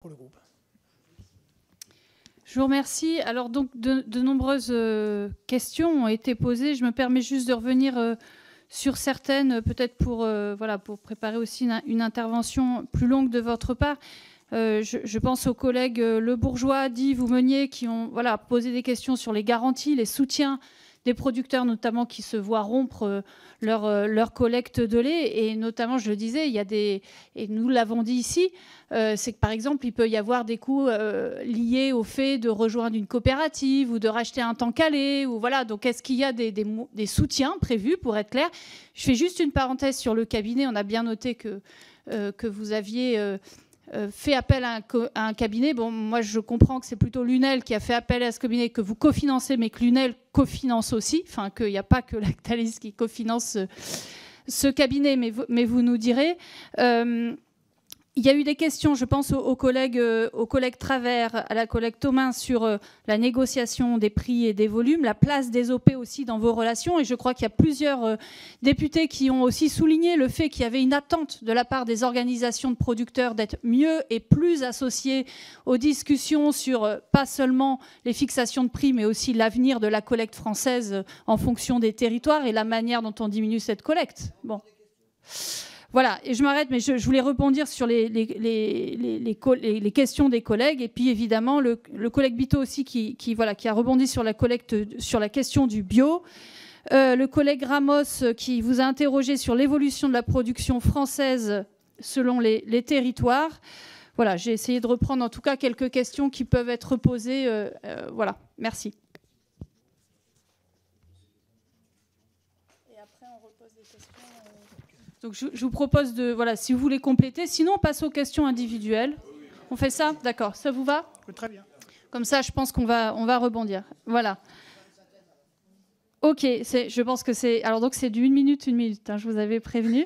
pour le groupe. Je vous remercie. Alors, donc, de nombreuses questions ont été posées. Je me permets juste de revenir sur certaines, peut-être pour préparer aussi une intervention plus longue de votre part. Je pense aux collègues Le Bourgeois, Dive ou Meunier qui ont posé des questions sur les garanties, les soutiens des producteurs notamment qui se voient rompre leur collecte de lait. Et notamment, je le disais, il y a et nous l'avons dit ici, c'est que par exemple, il peut y avoir des coûts liés au fait de rejoindre une coopérative ou de racheter un temps calé. Ou voilà. Donc, est-ce qu'il y a des soutiens prévus, pour être clair? Je fais juste une parenthèse sur le cabinet. On a bien noté que vous aviez... fait appel à un cabinet. Bon, moi, je comprends que c'est plutôt Lunel qui a fait appel à ce cabinet que vous cofinancez, mais que Lunel cofinance aussi. Enfin, qu'il n'y a pas que Lactalis qui cofinance ce cabinet, mais vous nous direz. Il y a eu des questions, je pense, aux collègues Travers, à la collègue Thomas, sur la négociation des prix et des volumes, la place des OP aussi dans vos relations. Et je crois qu'il y a plusieurs députés qui ont aussi souligné le fait qu'il y avait une attente de la part des organisations de producteurs d'être mieux et plus associés aux discussions sur pas seulement les fixations de prix, mais aussi l'avenir de la collecte française en fonction des territoires et la manière dont on diminue cette collecte. Bon. Voilà, et je m'arrête, mais je voulais rebondir sur les questions des collègues. Et puis, évidemment, le collègue Bito aussi qui a rebondi sur la collecte, sur la question du bio. Le collègue Ramos qui vous a interrogé sur l'évolution de la production française selon les territoires. Voilà, j'ai essayé de reprendre en tout cas quelques questions qui peuvent être posées. Voilà, merci. Donc je vous propose de, si vous voulez compléter. Sinon, on passe aux questions individuelles. On fait ça? D'accord. Ça vous va? Très bien. Comme ça, je pense qu'on va rebondir. Voilà. Ok. Je pense que c'est... Alors, donc, c'est du 1 minute, 1 minute. Hein, je vous avais prévenu.